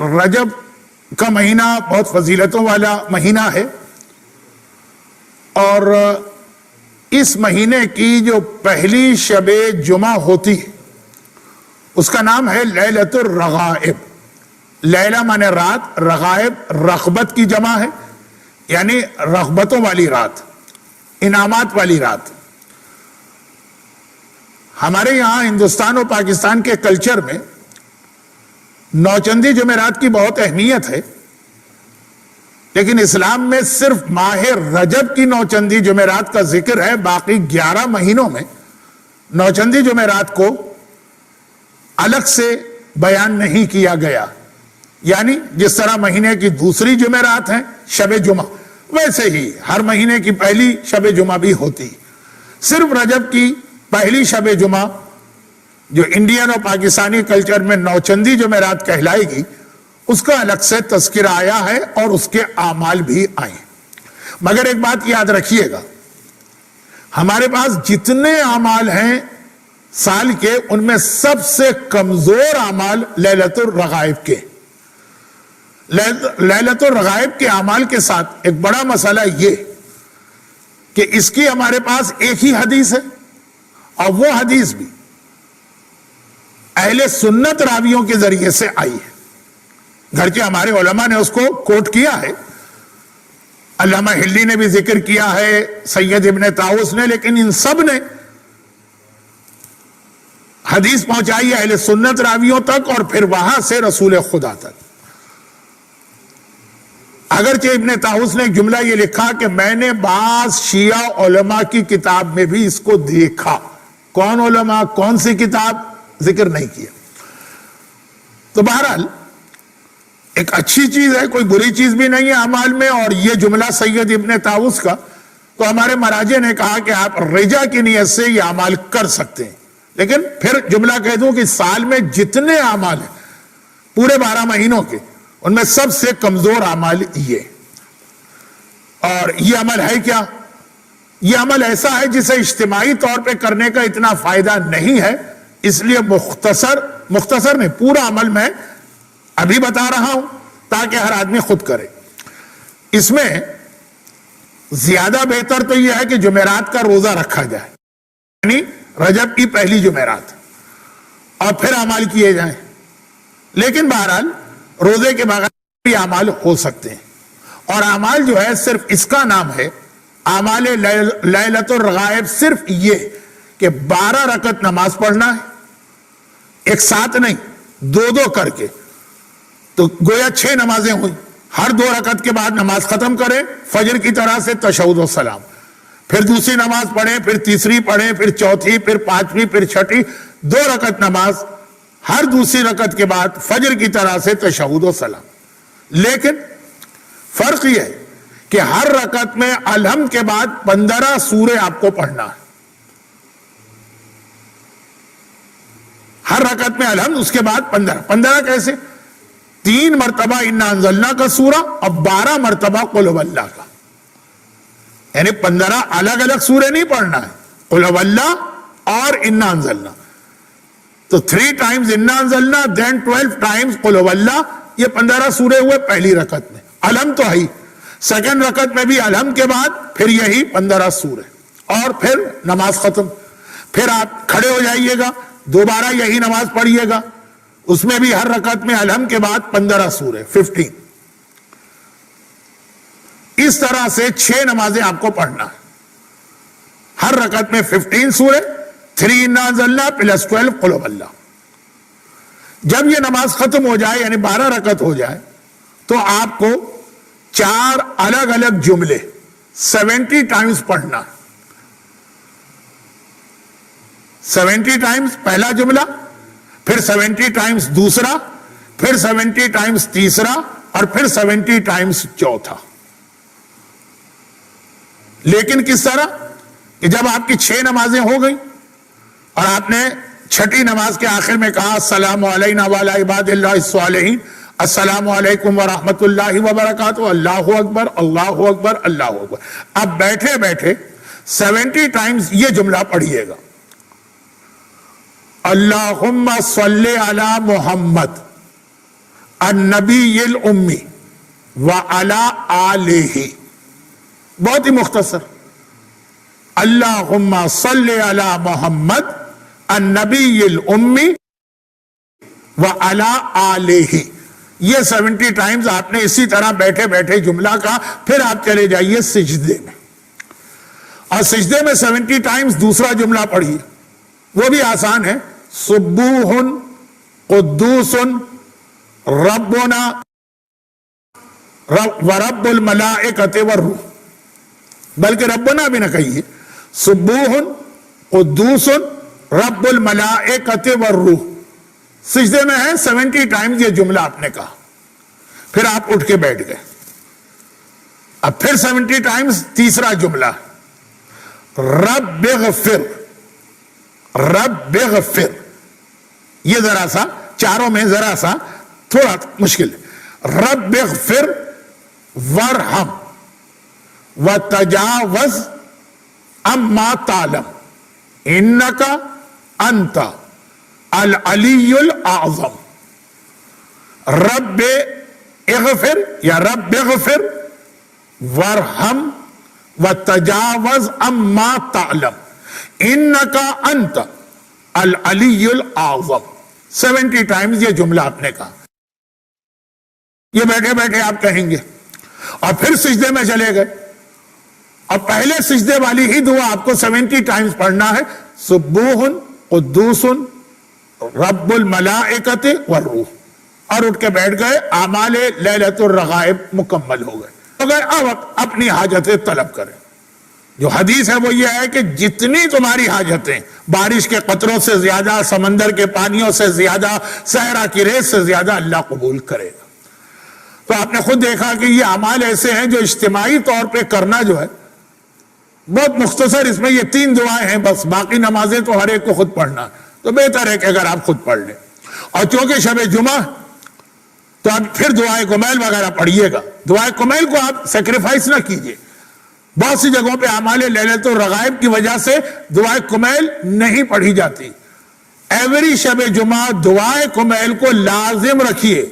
رجب کا مہینہ بہت فضیلتوں والا مہینہ ہے، اور اس مہینے کی جو پہلی شب جمعہ ہوتی ہے اس کا نام ہے لیلۃ الرغائب۔ لیلہ مانے رات، رغائب رغبت کی جمع ہے، یعنی رغبتوں والی رات، انعامات والی رات۔ ہمارے یہاں ہندوستان اور پاکستان کے کلچر میں نوچندی جمعرات کی بہت اہمیت ہے، لیکن اسلام میں صرف ماہ رجب کی نوچندی جمعرات کا ذکر ہے۔ باقی 11 مہینوں میں نوچندی جمعرات کو الگ سے بیان نہیں کیا گیا، یعنی جس طرح مہینے کی دوسری جمعرات ہیں شب جمعہ، ویسے ہی ہر مہینے کی پہلی شب جمعہ بھی ہوتی۔ صرف رجب کی پہلی شب جمعہ جو انڈین اور پاکستانی کلچر میں نوچندی جمعرات کہلائے گی، اس کا الگ سے تذکرہ آیا ہے اور اس کے اعمال بھی آئے۔ مگر ایک بات یاد رکھیے گا، ہمارے پاس جتنے اعمال ہیں سال کے، ان میں سب سے کمزور اعمال لیلۃ الرغائب کے۔ لیلۃ الرغائب کے اعمال کے ساتھ ایک بڑا مسئلہ یہ کہ اس کی ہمارے پاس ایک ہی حدیث ہے، اور وہ حدیث بھی اہل سنت راویوں کے ذریعے سے آئی ہے، گرچہ ہمارے علماء نے اس کو کوٹ کیا ہے، علامہ ہلی نے بھی ذکر کیا ہے، سید ابن طاؤس نے، لیکن ان سب نے حدیث پہنچائی اہل سنت راویوں تک اور پھر وہاں سے رسول خدا تک۔ اگرچہ ابن طاؤس نے ایک جملہ یہ لکھا کہ میں نے بعض شیعہ علماء کی کتاب میں بھی اس کو دیکھا، کون علماء، کون سی کتاب، ذکر نہیں کیا۔ تو بہرحال ایک اچھی چیز ہے، کوئی بری چیز بھی نہیں ہے اعمال میں، اور یہ جملہ سید ابن طاؤس کا تو ہمارے مراجع نے کہا کہ آپ رجا کی نیت سے یہ اعمال کر سکتے ہیں، لیکن پھر جملہ کہہ دوں کہ سال میں جتنے اعمال ہیں پورے 12 مہینوں کے، ان میں سب سے کمزور اعمال یہ۔ اور یہ عمل ہے کیا؟ یہ عمل ایسا ہے جسے اجتماعی طور پہ کرنے کا اتنا فائدہ نہیں ہے، اس لیے مختصر نہیں، پورا عمل میں ابھی بتا رہا ہوں تاکہ ہر آدمی خود کرے۔ اس میں زیادہ بہتر تو یہ ہے کہ جمعرات کا روزہ رکھا جائے، یعنی رجب کی پہلی جمعرات، اور پھر اعمال کیے جائیں، لیکن بہرحال روزے کے بغیر بھی اعمال ہو سکتے ہیں۔ اور اعمال جو ہے صرف اس کا نام ہے اعمال لیلۃ الرغائب، صرف یہ کہ 12 رکعت نماز پڑھنا ہے، ایک ساتھ نہیں، 2 کر کے، تو گویا 6 نمازیں ہوئی، ہر 2 رکعت کے بعد نماز ختم کریں، فجر کی طرح سے تشہد و سلام، پھر دوسری نماز پڑھیں، پھر تیسری پڑھیں، پھر چوتھی، پھر پانچویں، پھر چھٹی، 2 رکعت نماز، ہر دوسری رکعت کے بعد فجر کی طرح سے تشہد و سلام۔ لیکن فرق یہ ہے کہ ہر رکعت میں الحمد کے بعد 15 سورے آپ کو پڑھنا ہے، ہر رکعت میں الحمد، اس کے بعد 15 کیسے؟ 3 مرتبہ انا انزلنا کا سورہ اور 12 مرتبہ قل هو اللہ کا، یعنی 15 الگ الگ سورے نہیں پڑھنا ہے، قل هو اللہ اور انا انزلنا، تو 3 ٹائمز انا انزلنا، دین 12 ٹائمز قل هو اللہ، یہ 15 سورے ہوئے پہلی رکعت میں۔ الحمد تو ہے، سیکنڈ رکعت میں بھی الحمد کے بعد پھر یہی 15 سورے، اور پھر نماز ختم، پھر آپ کھڑے ہو جائیے گا، دوبارہ یہی نماز پڑھیے گا، اس میں بھی ہر رکعت میں الحمد کے بعد 15 سورے، 15۔ اس طرح سے 6 نمازیں آپ کو پڑھنا ہے، ہر رکعت میں 15 سورے، 3 انا انزلنا پلس 12 قل هو اللہ۔ جب یہ نماز ختم ہو جائے، یعنی 12 رکعت ہو جائے، تو آپ کو 4 الگ الگ جملے 70 ٹائمز پڑھنا، 70 ٹائمز پہلا جملہ، پھر 70 ٹائمز دوسرا، پھر 70 ٹائمز تیسرا، اور پھر 70 ٹائمز چوتھا۔ لیکن کس طرح کہ جب آپ کی 6 نمازیں ہو گئیں اور آپ نے چھٹی نماز کے آخر میں کہا السلام علینا وعلی عباد اللہ الصالحین، السلام علیکم ورحمۃ اللہ وبرکاتہ، اللہ اکبر اللہ اکبر اللہ اکبر، اب بیٹھے بیٹھے 70 ٹائمز یہ جملہ پڑھیے گا، اللہم صلی علی محمد، النبی الامی وعلی آلہ، بہت ہی مختصر، اللہم صلی علی محمد النبی الامی وعلی آلہ، یہ 70 ٹائمز آپ نے اسی طرح بیٹھے بیٹھے جملہ کا، پھر آپ چلے جائیے سجدے میں، اور سجدے میں 70 ٹائمز دوسرا جملہ پڑھیے، وہ بھی آسان ہے، سبوح قدوس ربنا ورب الملائکۃ والروح، بلکہ ربنا بھی نہ کہیے، سبوح قدوس رب الملائکۃ والروح، سجدے میں ہے 70 ٹائمز یہ جملہ آپ نے کہا، پھر آپ اٹھ کے بیٹھ گئے، اب پھر 70 ٹائمز تیسرا جملہ، رب اغفر، رب اغفر، یہ ذرا سا چاروں میں ذرا سا تھوڑا مشکل ہے، رب اغفر ورحم وتجاوز اما تعلم انک انت العلی الاعظم، رب اغفر یا رب اغفر ورحم وتجاوز اما تعلم انک انت العلی الاعظم، 70 ٹائمز یہ جملہ آپ نے کہا، یہ بیٹھے بیٹھے آپ کہیں گے، اور پھر سجدے میں چلے گئے، اور پہلے سجدے والی ہی دعا آپ کو 70 ٹائمز پڑھنا ہے، سبوح قدوس رب الملائکۃ والروح، اور اٹھ کے بیٹھ گئے، اعمال لیلۃ الرغائب مکمل ہو گئے، اب اپنی حاجتیں طلب کریں۔ جو حدیث ہے وہ یہ ہے کہ جتنی تمہاری حاجتیں، بارش کے قطروں سے زیادہ، سمندر کے پانیوں سے زیادہ، صحرا کی ریت سے زیادہ اللہ قبول کرے گا۔ تو آپ نے خود دیکھا کہ یہ اعمال ایسے ہیں جو اجتماعی طور پہ کرنا جو ہے بہت مختصر، اس میں یہ 3 دعائیں ہیں بس، باقی نمازیں تو ہر ایک کو خود پڑھنا، تو بہتر ہے کہ اگر آپ خود پڑھ لیں، اور چونکہ شب جمعہ تو آپ پھر دعائے کمیل وغیرہ پڑھیے گا، دعائے کمیل کو آپ سیکریفائس نہ کیجیے، بہت سی جگہوں پہ اعمال لیلۃ الرغائب کی وجہ سے دعائے کمیل نہیں پڑھی جاتی، ایوری شب جمعہ دعائے کمیل کو لازم رکھیے،